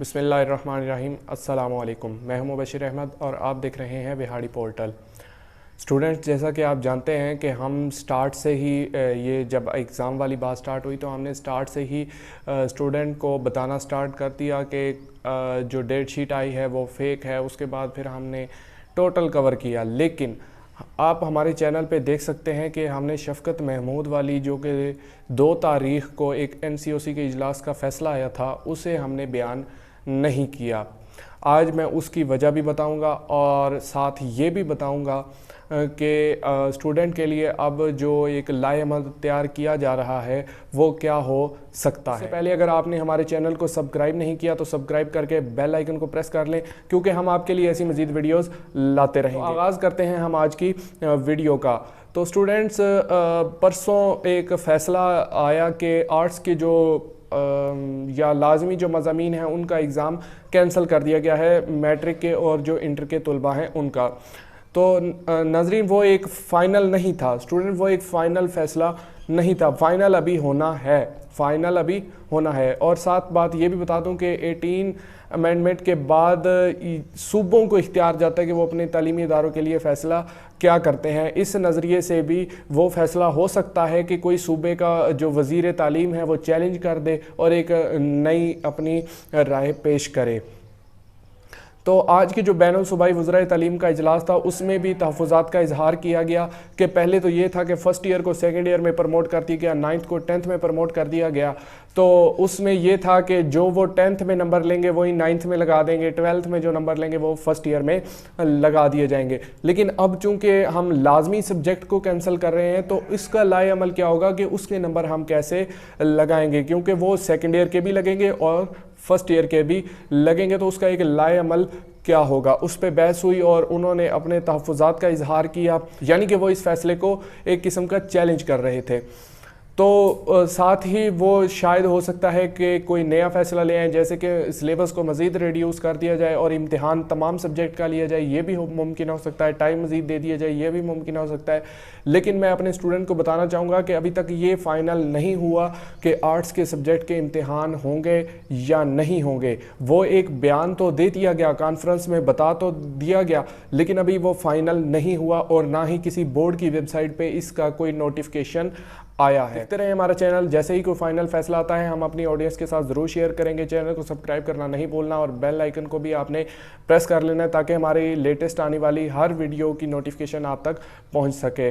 بسم اللہ الرحمن الرحیم. السلام علیکم. میں ہوں مبشر احمد اور آپ دیکھ رہے ہیں وہاڑی پورٹل. اسٹوڈنٹس، جیسا کہ آپ جانتے ہیں کہ ہم سٹارٹ سے ہی یہ جب ایگزام والی بات سٹارٹ ہوئی تو ہم نے سٹارٹ سے ہی اسٹوڈنٹ کو بتانا سٹارٹ کر دیا کہ جو ڈیٹ شیٹ آئی ہے وہ فیک ہے. اس کے بعد پھر ہم نے ٹوٹل کور کیا. لیکن آپ ہمارے چینل پہ دیکھ سکتے ہیں کہ ہم نے شفقت محمود والی جو کہ 2 تاریخ کو ایک NCOC کے اجلاس کا فیصلہ آیا تھا اسے ہم نے بیان نہیں کیا. آج میں اس کی وجہ بھی بتاؤں گا اور ساتھ یہ بھی بتاؤں گا کہ اسٹوڈنٹ کے لیے اب جو ایک لائی عمل تیار کیا جا رہا ہے وہ کیا ہو سکتا ہے. اس سے پہلے اگر آپ نے ہمارے چینل کو سبسکرائب نہیں کیا تو سبسکرائب کر کے بیل آئیکن کو پریس کر لیں کیونکہ ہم آپ کے لیے ایسی مزید ویڈیوز لاتے رہیں گے. آغاز کرتے ہیں ہم آج کی ویڈیو کا. تو اسٹوڈنٹس، پرسوں ایک فیصلہ آیا کہ آرٹس کے جو یا لازمی جو مضامین ہیں ان کا ایگزام کینسل کر دیا گیا ہے، میٹرک کے اور جو انٹر کے طلباء ہیں ان کا. تو ناظرین، وہ ایک فائنل نہیں تھا اسٹوڈنٹ، وہ ایک فائنل فیصلہ نہیں تھا. فائنل ابھی ہونا ہے، فائنل ابھی ہونا ہے. اور ساتھ بات یہ بھی بتا دوں کہ 18 امینڈمنٹ کے بعد صوبوں کو اختیار جاتا ہے کہ وہ اپنے تعلیمی اداروں کے لیے فیصلہ کیا کرتے ہیں. اس نظریے سے بھی وہ فیصلہ ہو سکتا ہے کہ کوئی صوبے کا جو وزیر تعلیم ہے وہ چیلنج کر دے اور ایک نئی اپنی رائے پیش کرے. تو آج کے جو بین الصوبائی وزرائے تعلیم کا اجلاس تھا اس میں بھی تحفظات کا اظہار کیا گیا کہ پہلے تو یہ تھا کہ فرسٹ ایئر کو سیکنڈ ایئر میں پروموٹ کر دیا گیا، 9th کو 10th میں پروموٹ کر دیا گیا. تو اس میں یہ تھا کہ جو وہ 10th میں نمبر لیں گے وہی 9th میں لگا دیں گے، 12th میں جو نمبر لیں گے وہ فرسٹ ایئر میں لگا دیے جائیں گے. لیکن اب چونکہ ہم لازمی سبجیکٹ کو کینسل کر رہے ہیں تو اس کا لائی عمل کیا ہوگا کہ اس کے نمبر ہم کیسے لگائیں گے، کیونکہ وہ سیکنڈ ایئر کے بھی لگیں گے اور فرسٹ ایئر کے بھی لگیں گے. تو اس کا ایک لائی عمل کیا ہوگا، اس پہ بحث ہوئی اور انہوں نے اپنے تحفظات کا اظہار کیا، یعنی کہ وہ اس فیصلے کو ایک قسم کا چیلنج کر رہے تھے. تو ساتھ ہی وہ شاید ہو سکتا ہے کہ کوئی نیا فیصلہ لے آئیں، جیسے کہ سلیبس کو مزید ریڈیوس کر دیا جائے اور امتحان تمام سبجیکٹ کا لیا جائے، یہ بھی ممکن ہو سکتا ہے. ٹائم مزید دے دیا جائے، یہ بھی ممکن ہو سکتا ہے. لیکن میں اپنے اسٹوڈنٹ کو بتانا چاہوں گا کہ ابھی تک یہ فائنل نہیں ہوا کہ آرٹس کے سبجیکٹ کے امتحان ہوں گے یا نہیں ہوں گے. وہ ایک بیان تو دے دیا گیا، کانفرنس میں بتا تو دیا گیا، لیکن ابھی وہ فائنل نہیں ہوا اور نہ ہی کسی بورڈ کی ویب سائٹ پہ اس کا کوئی نوٹیفیکیشن آیا ہے. دیکھتے رہیں ہمارا چینل، جیسے ہی کوئی فائنل فیصلہ آتا ہے ہم اپنی آڈینس کے ساتھ ضرور شیئر کریں گے. چینل کو سبسکرائب کرنا نہیں بھولنا اور بیل آئیکن کو بھی آپ نے پریس کر لینا ہے تاکہ ہماری لیٹسٹ آنے والی ہر ویڈیو کی نوٹیفیکیشن آپ تک پہنچ سکے.